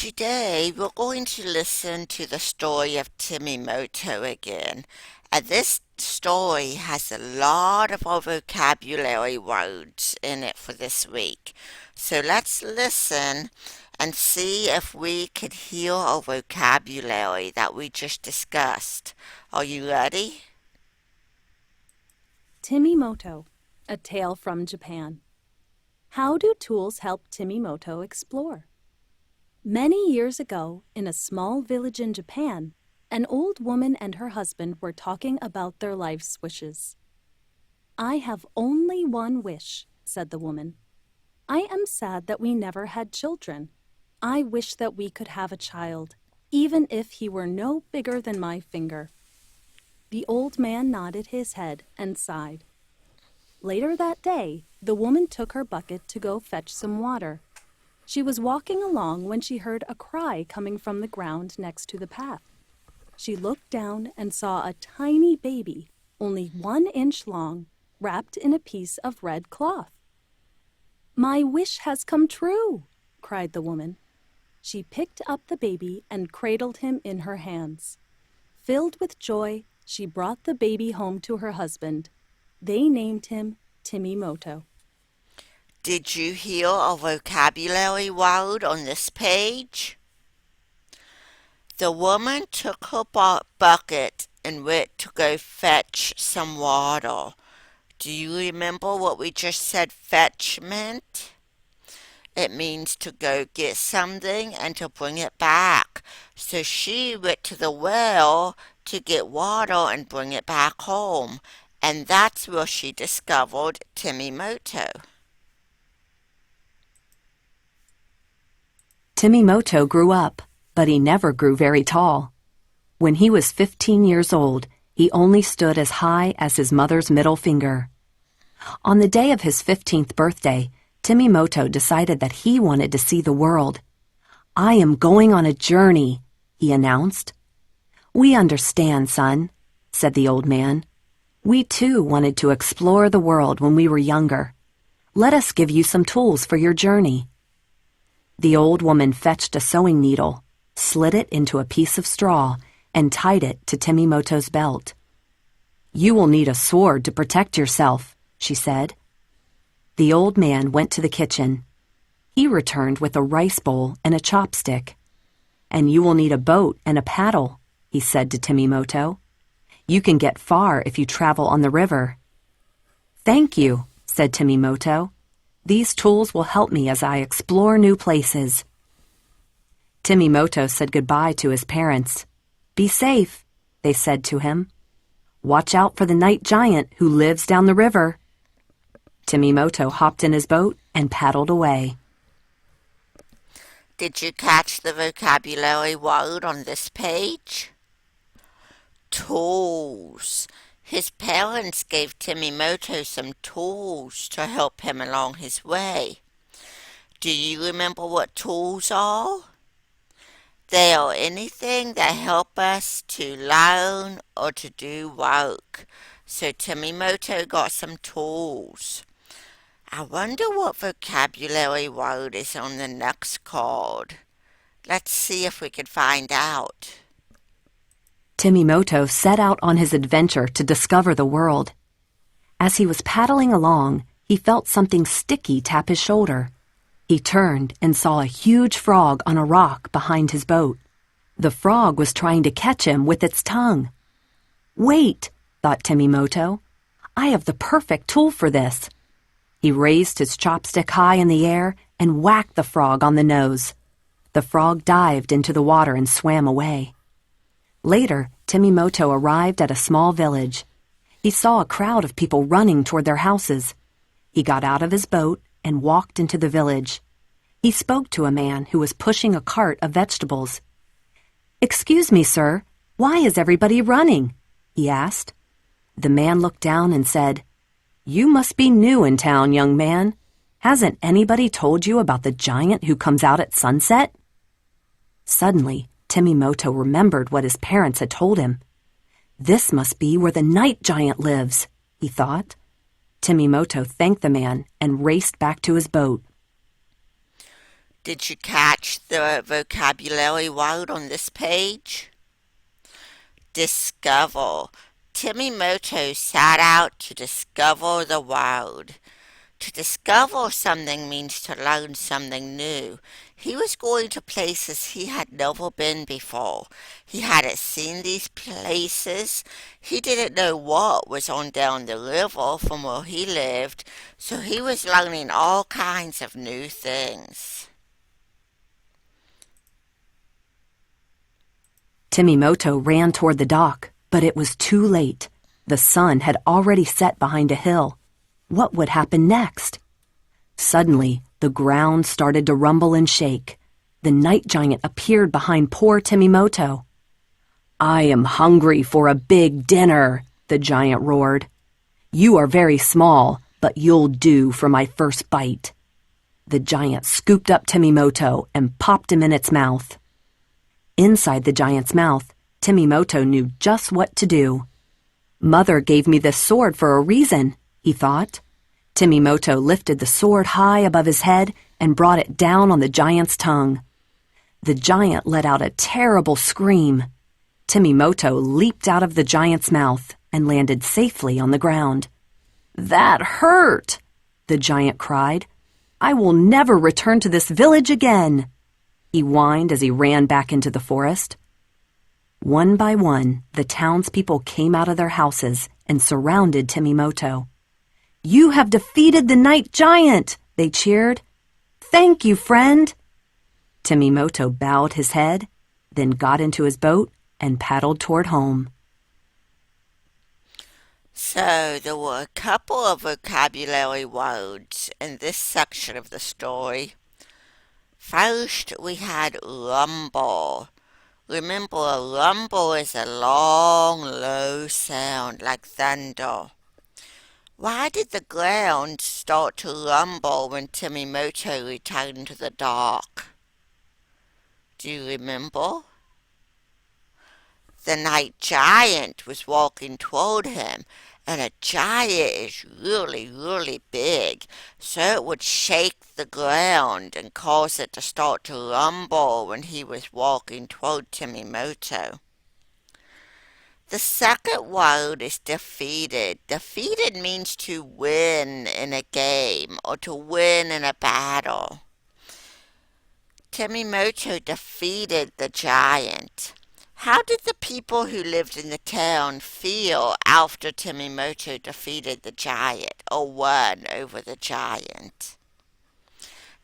Today we're going to listen to the story of Timimoto again. And this story has a lot of our vocabulary words in it for this week. So let's listen and see if we could hear our vocabulary that we just discussed. Are you ready? Timimoto, a tale from Japan. How do tools help Timimoto explore? Many years ago, in a small village in Japan, an old woman and her husband were talking about their life's wishes. "I have only one wish," said the woman. "I am sad that we never had children. I wish that we could have a child, even if he were no bigger than my finger." The old man nodded his head and sighed. Later that day, the woman took her bucket to go fetch some water. She was walking along when she heard a cry coming from the ground next to the path. She looked down and saw a tiny baby, only 1 inch long, wrapped in a piece of red cloth. "My wish has come true!" cried the woman. She picked up the baby and cradled him in her hands. Filled with joy, she brought the baby home to her husband. They named him Timimoto. Did you hear a vocabulary word on this page? The woman took her bucket and went to go fetch some water. Do you remember what we just said fetch meant? It means to go get something and to bring it back. So she went to the well to get water and bring it back home. And that's where she discovered Timimoto. Timimoto grew up, but he never grew very tall. When he was 15 years old, he only stood as high as his mother's middle finger. On the day of his 15th birthday, Timimoto decided that he wanted to see the world. "I am going on a journey," he announced. "We understand, son," said the old man. "We too wanted to explore the world when we were younger. Let us give you some tools for your journey." The old woman fetched a sewing needle, slid it into a piece of straw, and tied it to Timimoto's belt. "You will need a sword to protect yourself," she said. The old man went to the kitchen. He returned with a rice bowl and a chopstick. "And you will need a boat and a paddle," he said to Timimoto. "You can get far if you travel on the river." "Thank you," said Timimoto. "These tools will help me as I explore new places." Timimoto said goodbye to his parents. "Be safe," they said to him. "Watch out for the night giant who lives down the river." Timimoto hopped in his boat and paddled away. Did you catch the vocabulary word on this page? Tools. His parents gave Timimoto some tools to help him along his way. Do you remember what tools are? They are anything that help us to learn or to do work. So Timimoto got some tools. I wonder what vocabulary word is on the next card. Let's see if we can find out. Timimoto set out on his adventure to discover the world. As he was paddling along, he felt something sticky tap his shoulder. He turned and saw a huge frog on a rock behind his boat. The frog was trying to catch him with its tongue. "Wait," thought Timimoto. "I have the perfect tool for this." He raised his chopstick high in the air and whacked the frog on the nose. The frog dived into the water and swam away. Later, Timimoto arrived at a small village. He saw a crowd of people running toward their houses. He got out of his boat and walked into the village. He spoke to a man who was pushing a cart of vegetables. "Excuse me, sir, why is everybody running?" he asked. The man looked down and said, "You must be new in town, young man. Hasn't anybody told you about the giant who comes out at sunset?" Suddenly, Timimoto remembered what his parents had told him. "This must be where the night giant lives," he thought. Timimoto thanked the man and raced back to his boat. Did you catch the vocabulary word on this page? Discover. Timimoto set out to discover the world. To discover something means to learn something new. He was going to places he had never been before. He hadn't seen these places. He didn't know what was on down the river from where he lived, so he was learning all kinds of new things. Timimoto ran toward the dock, but it was too late. The sun had already set behind a hill. What would happen next? Suddenly, the ground started to rumble and shake. The night giant appeared behind poor Timimoto. "I am hungry for a big dinner," the giant roared. "You are very small, but you'll do for my first bite." The giant scooped up Timimoto and popped him in its mouth. Inside the giant's mouth, Timimoto knew just what to do. "Mother gave me this sword for a reason," he thought. Timimoto lifted the sword high above his head and brought it down on the giant's tongue. The giant let out a terrible scream. Timimoto leaped out of the giant's mouth and landed safely on the ground. "That hurt!" the giant cried. "I will never return to this village again," he whined as he ran back into the forest. One by one, the townspeople came out of their houses and surrounded Timimoto. "You have defeated the night giant!" they cheered. "Thank you, friend!" Timimoto bowed his head, then got into his boat and paddled toward home. So there were a couple of vocabulary words in this section of the story. First, we had rumble. Remember, a rumble is a long, low sound like thunder. Why did the ground start to rumble when Timimoto returned to the dock? Do you remember? The night giant was walking toward him, and a giant is really, really big, so it would shake the ground and cause it to start to rumble when he was walking toward Timimoto. The second word is defeated. Defeated means to win in a game or to win in a battle. Timimoto defeated the giant. How did the people who lived in the town feel after Timimoto defeated the giant or won over the giant?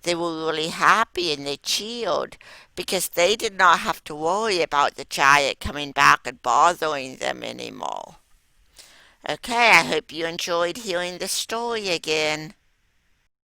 They were really happy and they cheered because they did not have to worry about the giant coming back and bothering them anymore. Okay, I hope you enjoyed hearing the story again.